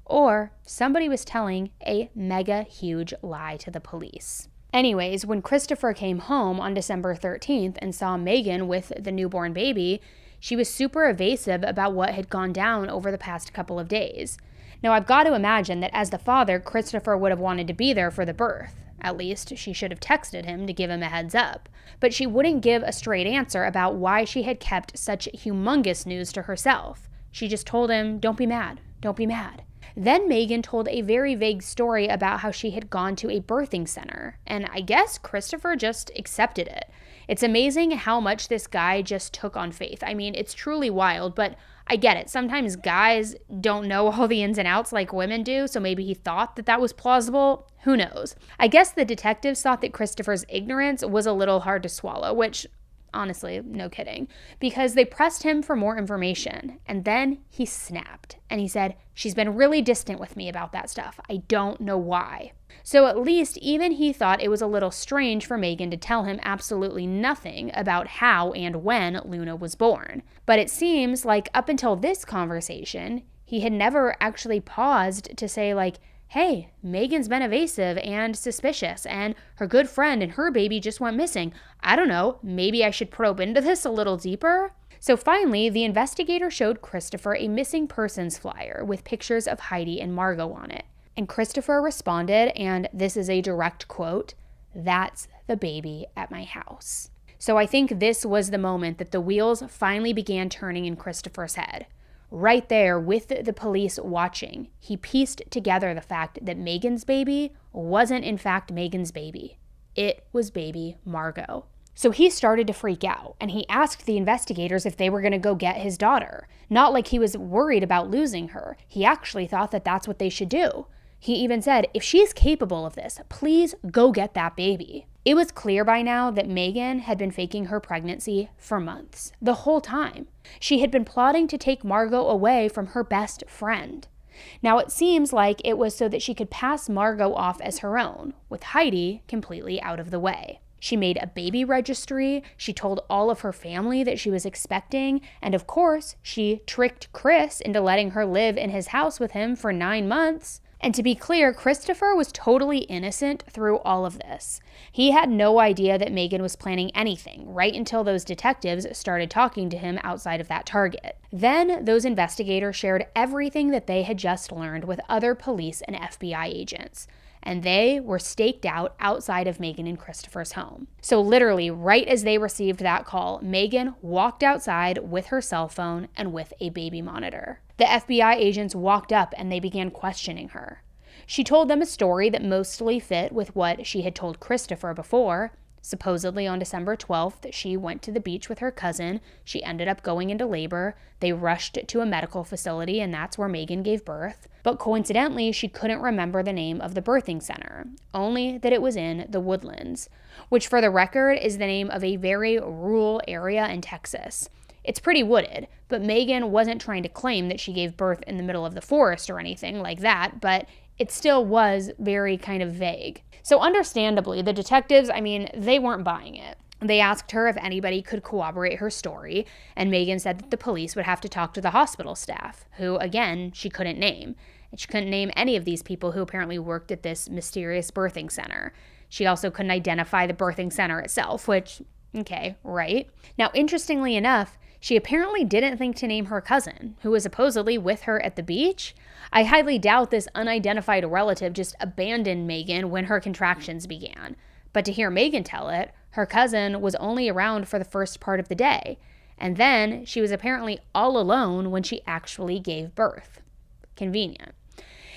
or somebody was telling a mega huge lie to the police. Anyways, when Christopher came home on December 13th and saw Magen with the newborn baby, she was super evasive about what had gone down over the past couple of days. Now, I've got to imagine that as the father, Christopher would have wanted to be there for the birth. At least, she should have texted him to give him a heads up. But she wouldn't give a straight answer about why she had kept such humongous news to herself. She just told him, "Don't be mad. Don't be mad." Then Magen told a very vague story about how she had gone to a birthing center, and I guess Christopher just accepted it. It's amazing how much this guy just took on faith. I mean, it's truly wild, but I get it. Sometimes guys don't know all the ins and outs like women do, so maybe he thought that that was plausible. Who knows? I guess the detectives thought that Christopher's ignorance was a little hard to swallow, which honestly, no kidding, because they pressed him for more information, and then he snapped, and he said, "She's been really distant with me about that stuff. I don't know why." So at least even he thought it was a little strange for Magen to tell him absolutely nothing about how and when Luna was born. But it seems like up until this conversation, he had never actually paused to say like, "Hey, Megan's been evasive and suspicious, and her good friend and her baby just went missing. I don't know, maybe I should probe into this a little deeper?" So finally, the investigator showed Christopher a missing persons flyer with pictures of Heidi and Margot on it. And Christopher responded, and this is a direct quote, "That's the baby at my house." So I think this was the moment that the wheels finally began turning in Christopher's head. Right there with the police watching, he pieced together the fact that Megan's baby wasn't in fact Megan's baby. It was baby Margot. So he started to freak out, and he asked the investigators if they were going to go get his daughter. Not like he was worried about losing her. He actually thought that that's what they should do. He even said, "If she's capable of this, please go get that baby." It was clear by now that Magen had been faking her pregnancy for months, the whole time. She had been plotting to take Margot away from her best friend. Now it seems like it was so that she could pass Margot off as her own, with Heidi completely out of the way. She made a baby registry, she told all of her family that she was expecting, and of course, she tricked Chris into letting her live in his house with him for 9 months. And to be clear, Christopher was totally innocent through all of this. He had no idea that Magen was planning anything right until those detectives started talking to him outside of that Target. Then those investigators shared everything that they had just learned with other police and FBI agents. And they were staked out outside of Magen and Christopher's home. So literally, right as they received that call, Magen walked outside with her cell phone and with a baby monitor. The FBI agents walked up and they began questioning her. She told them a story that mostly fit with what she had told Christopher before. Supposedly on December 12th, she went to the beach with her cousin. She ended up going into labor. They rushed to a medical facility, and that's where Magen gave birth. But coincidentally, she couldn't remember the name of the birthing center, only that it was in the Woodlands, which for the record is the name of a very rural area in Texas. It's pretty wooded, but Magen wasn't trying to claim that she gave birth in the middle of the forest or anything like that, but it still was very kind of vague. So understandably, the detectives, they weren't buying it. They asked her if anybody could corroborate her story, and Magen said that the police would have to talk to the hospital staff, who, again, she couldn't name. And she couldn't name any of these people who apparently worked at this mysterious birthing center. She also couldn't identify the birthing center itself, which, okay, right. Now, interestingly enough, she apparently didn't think to name her cousin, who was supposedly with her at the beach. I highly doubt this unidentified relative just abandoned Magen when her contractions began. But to hear Magen tell it, her cousin was only around for the first part of the day, and then she was apparently all alone when she actually gave birth. Convenient.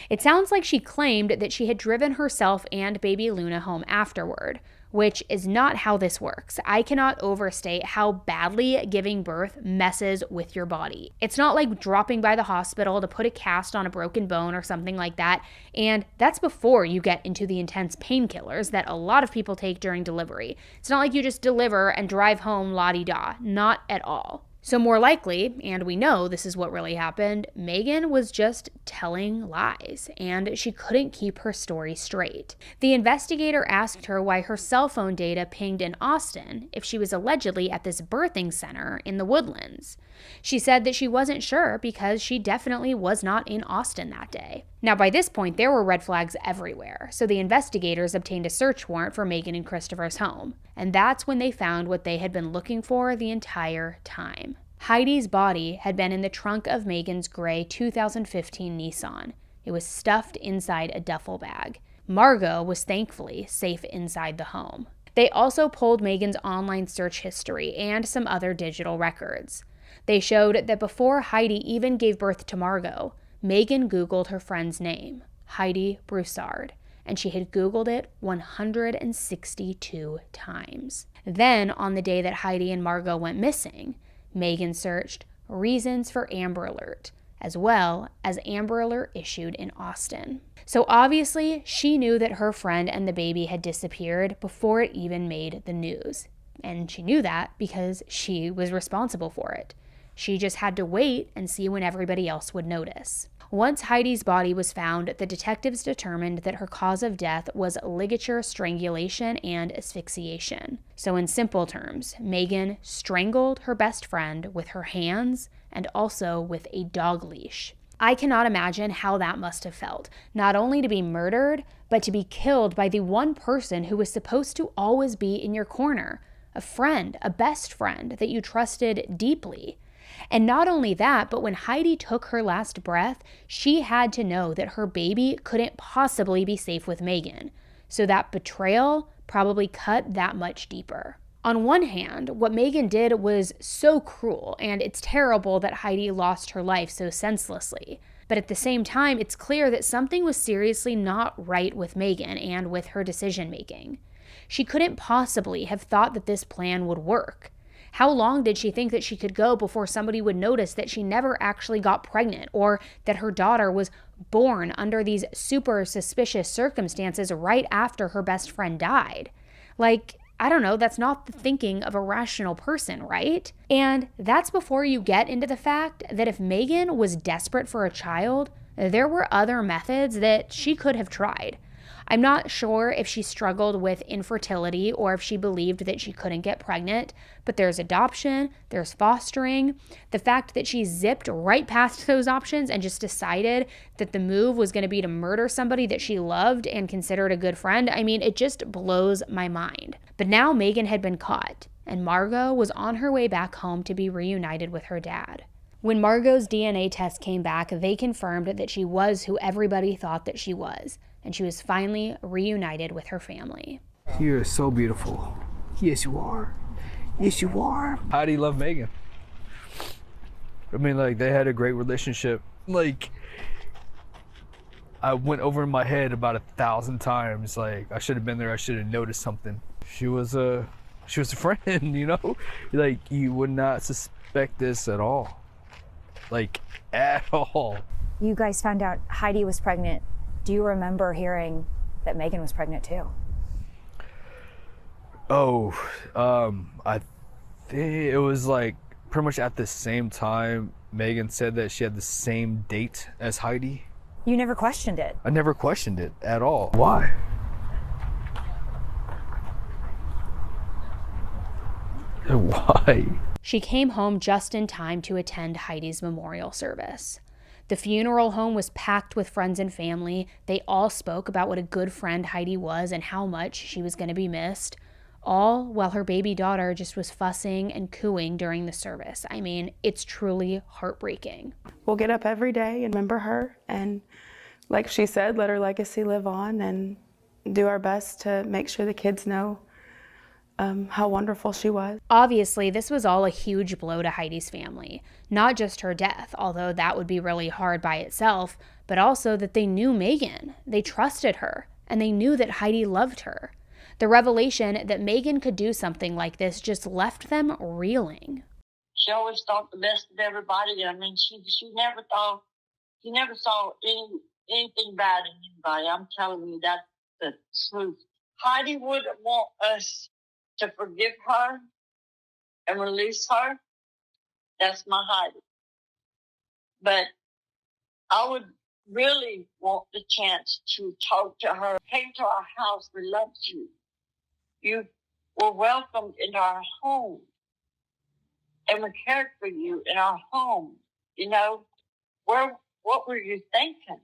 It sounds like she claimed that she had driven herself and baby Luna home afterward, which is not how this works. I cannot overstate how badly giving birth messes with your body. It's not like dropping by the hospital to put a cast on a broken bone or something like that, and that's before you get into the intense painkillers that a lot of people take during delivery. It's not like you just deliver and drive home la-di-da, not at all. So more likely, and we know this is what really happened, Magen was just telling lies, and she couldn't keep her story straight. The investigator asked her why her cell phone data pinged in Austin if she was allegedly at this birthing center in the Woodlands. She said that she wasn't sure because she definitely was not in Austin that day. Now, by this point, there were red flags everywhere, so the investigators obtained a search warrant for Magen and Christopher's home, and that's when they found what they had been looking for the entire time. Heidi's body had been in the trunk of Magen's gray 2015 Nissan. It was stuffed inside a duffel bag. Margot was thankfully safe inside the home. They also pulled Magen's online search history and some other digital records. They showed that before Heidi even gave birth to Margot, Magen Googled her friend's name, Heidi Broussard, and she had Googled it 162 times. Then, on the day that Heidi and Margot went missing, Magen searched reasons for Amber Alert, as well as Amber Alert issued in Austin. So obviously, she knew that her friend and the baby had disappeared before it even made the news. And she knew that because she was responsible for it. She just had to wait and see when everybody else would notice. Once Heidi's body was found, the detectives determined that her cause of death was ligature strangulation and asphyxiation. So in simple terms, Magen strangled her best friend with her hands and also with a dog leash. I cannot imagine how that must have felt, not only to be murdered, but to be killed by the one person who was supposed to always be in your corner, a friend, a best friend that you trusted deeply. And not only that, but when Heidi took her last breath, she had to know that her baby couldn't possibly be safe with Magen. So that betrayal probably cut that much deeper. On one hand, what Magen did was so cruel, and it's terrible that Heidi lost her life so senselessly. But at the same time, it's clear that something was seriously not right with Magen and with her decision-making. She couldn't possibly have thought that this plan would work. How long did she think that she could go before somebody would notice that she never actually got pregnant, or that her daughter was born under these super suspicious circumstances right after her best friend died? I don't know, that's not the thinking of a rational person, right? And that's before you get into the fact that if Magen was desperate for a child, there were other methods that she could have tried. I'm not sure if she struggled with infertility or if she believed that she couldn't get pregnant, but there's adoption, there's fostering. The fact that she zipped right past those options and just decided that the move was going to be to murder somebody that she loved and considered a good friend, it just blows my mind. But now Magen had been caught, and Margot was on her way back home to be reunited with her dad. When Margot's DNA test came back, they confirmed that she was who everybody thought that she was, and she was finally reunited with her family. You're so beautiful. Yes, you are. Yes, you are. Heidi loved Magen. They had a great relationship. I went over in my head about 1,000 times. I should have been there. I should have noticed something. She was a friend, You would not suspect this at all. At all. You guys found out Heidi was pregnant. Do you remember hearing that Magen was pregnant too? I think it was pretty much at the same time. Magen said that she had the same date as Heidi. You never questioned it? I never questioned it at all. Why? Why? She came home just in time to attend Heidi's memorial service. The funeral home was packed with friends and family. They all spoke about what a good friend Heidi was and how much she was going to be missed, all while her baby daughter just was fussing and cooing during the service. It's truly heartbreaking. We'll get up every day and remember her, and like she said, let her legacy live on and do our best to make sure the kids know how wonderful she was. Obviously, this was all a huge blow to Heidi's family. Not just her death, although that would be really hard by itself, but also that they knew Magen, they trusted her, and they knew that Heidi loved her. The revelation that Magen could do something like this just left them reeling. She always thought the best of everybody. She never saw anything bad in anybody. I'm telling you, that's the truth. Heidi wouldn't want us to forgive her and release her That's my Heidi. But I would really want the chance to talk to her. Came to our house. We loved you. You were welcomed into our home. And we cared for you in our home. You know, what were you thinking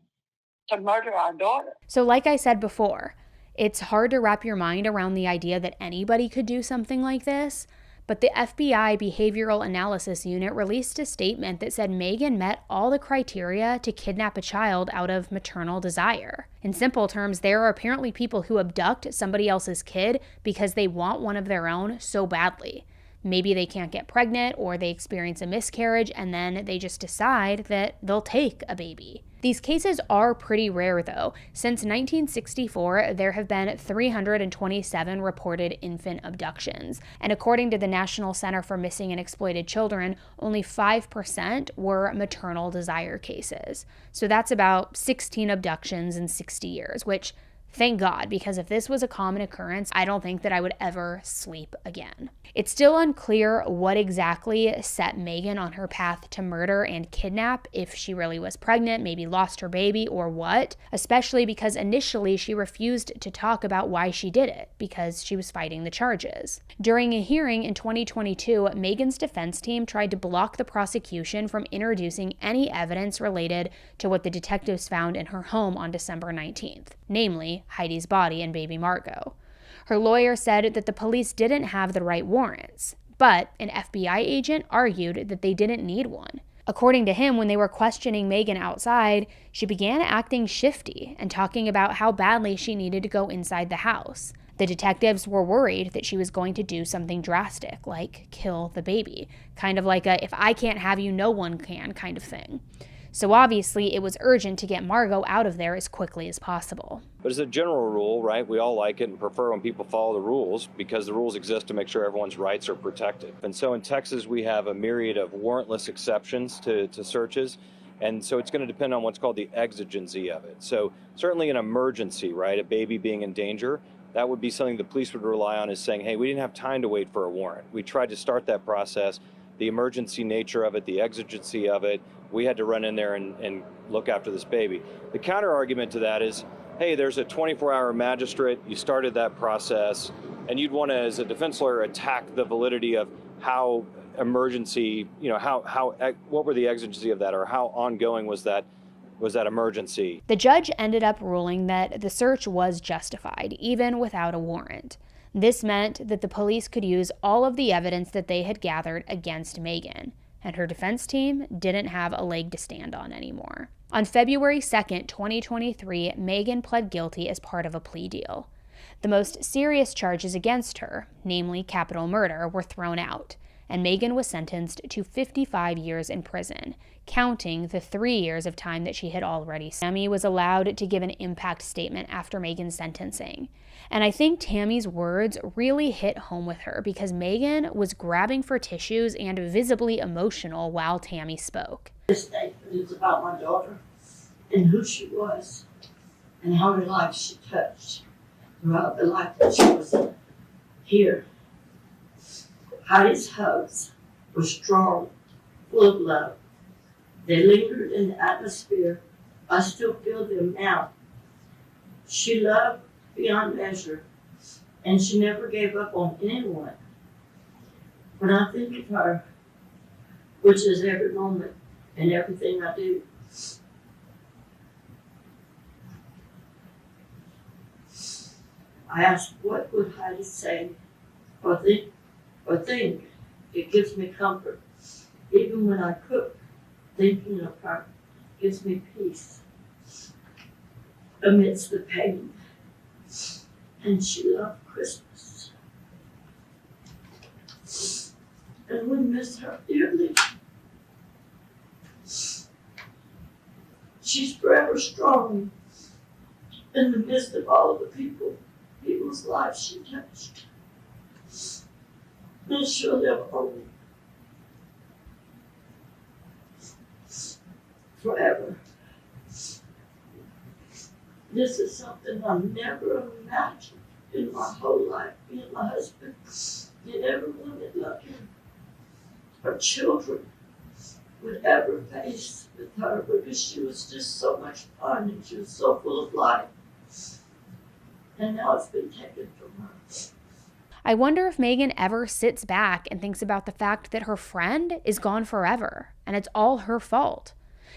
to murder our daughter? So like I said before, it's hard to wrap your mind around the idea that anybody could do something like this. But the FBI Behavioral Analysis Unit released a statement that said Magen met all the criteria to kidnap a child out of maternal desire. In simple terms, there are apparently people who abduct somebody else's kid because they want one of their own so badly. Maybe they can't get pregnant or they experience a miscarriage and then they just decide that they'll take a baby. These cases are pretty rare though. Since 1964, there have been 327 reported infant abductions. And according to the National Center for Missing and Exploited Children, only 5% were maternal desire cases. So that's about 16 abductions in 60 years, which thank God, because if this was a common occurrence, I don't think that I would ever sleep again. It's still unclear what exactly set Magen on her path to murder and kidnap, if she really was pregnant, maybe lost her baby, or what, especially because initially she refused to talk about why she did it, because she was fighting the charges. During a hearing in 2022, Magen's defense team tried to block the prosecution from introducing any evidence related to what the detectives found in her home on December 19th, namely Heidi's body and baby Margot. Her lawyer said that the police didn't have the right warrants, but an FBI agent argued that they didn't need one. According to him, when they were questioning Magen outside, she began acting shifty and talking about how badly she needed to go inside the house. The detectives were worried that she was going to do something drastic, like kill the baby, kind of like a "if I can't have you, no one can" kind of thing. So obviously, it was urgent to get Margot out of there as quickly as possible. But as a general rule, right, we all like it and prefer when people follow the rules because the rules exist to make sure everyone's rights are protected. And so in Texas, we have a myriad of warrantless exceptions to searches. And so it's going to depend on what's called the exigency of it. So certainly an emergency, right, a baby being in danger, that would be something the police would rely on, is saying, hey, we didn't have time to wait for a warrant. We tried to start that process. The emergency nature of it, the exigency of it, we had to run in there and look after this baby. The counter argument to that is, hey, there's a 24-hour magistrate, you started that process, and you'd want to, as a defense lawyer, attack the validity of how emergency, you know, what were the exigency of that, or how ongoing was that emergency? The judge ended up ruling that the search was justified, even without a warrant. This meant that the police could use all of the evidence that they had gathered against Magen, and her defense team didn't have a leg to stand on anymore. On February 2nd, 2023, Magen pled guilty as part of a plea deal. The most serious charges against her, namely capital murder, were thrown out, and Magen was sentenced to 55 years in prison, counting the 3 years of time that she had already served. Tammy was allowed to give an impact statement after Magen's sentencing. And I think Tammy's words really hit home with her because Magen was grabbing for tissues and visibly emotional while Tammy spoke. This statement is about my daughter and who she was and how many lives she touched throughout the life that she was here. Heidi's hugs were strong, full of love. They lingered in the atmosphere. I still feel them now. She loved beyond measure, and she never gave up on anyone. When I think of her, which is every moment and everything I do, I ask, what would Heidi say or think? It gives me comfort. Even when I cook, thinking of her gives me peace amidst the pain. And she loved Christmas. And we miss her dearly. She's forever strong in the midst of all of the people's lives she touched. And she'll live on forever. This is something I never imagined in my whole life. Me and my husband, you never wanted lucky. Our children, would ever face with her because she was just so much fun and she was so full of life. And now it's been taken from her. I wonder if Magen ever sits back and thinks about the fact that her friend is gone forever and it's all her fault.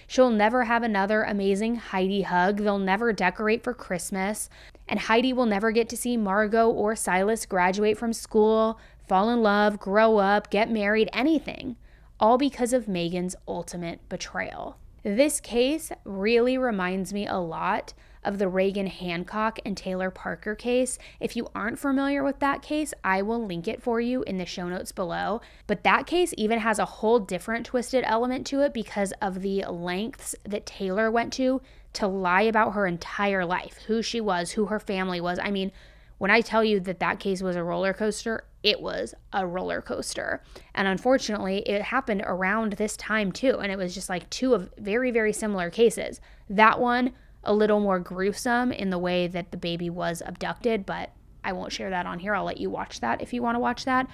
She'll never have another amazing Heidi hug. They'll never decorate for Christmas. And Heidi will never get to see Margot or Silas graduate from school, fall in love, grow up, get married, anything. All because of Magen's ultimate betrayal. This case really reminds me a lot of the Reagan Hancock and Taylor Parker case. If you aren't familiar with that case, I will link it for you in the show notes below. But that case even has a whole different twisted element to it because of the lengths that Taylor went to lie about her entire life, who she was, who her family was. I mean, when I tell you that that case was a roller coaster, it was a roller coaster. And unfortunately, it happened around this time too. And it was just like two of very, very similar cases. That one, a little more gruesome in the way that the baby was abducted, but I won't share that on here. I'll let you watch that if you want to watch that.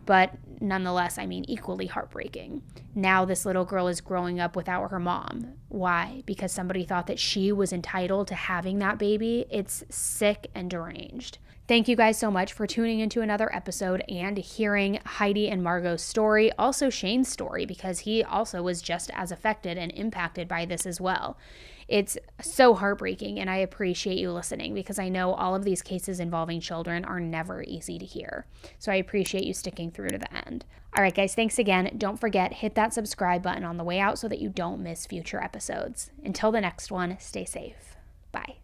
But nonetheless, I mean, equally heartbreaking. Now this little girl is growing up without her mom. Why? Because somebody thought that she was entitled to having that baby. It's sick and deranged. Thank you guys so much for tuning into another episode and hearing Heidi and Margot's story, also Shane's story, because he also was just as affected and impacted by this as well. It's so heartbreaking, and I appreciate you listening because I know all of these cases involving children are never easy to hear. So I appreciate you sticking through to the end. All right, guys, thanks again. Don't forget, hit that subscribe button on the way out so that you don't miss future episodes. Until the next one, stay safe. Bye.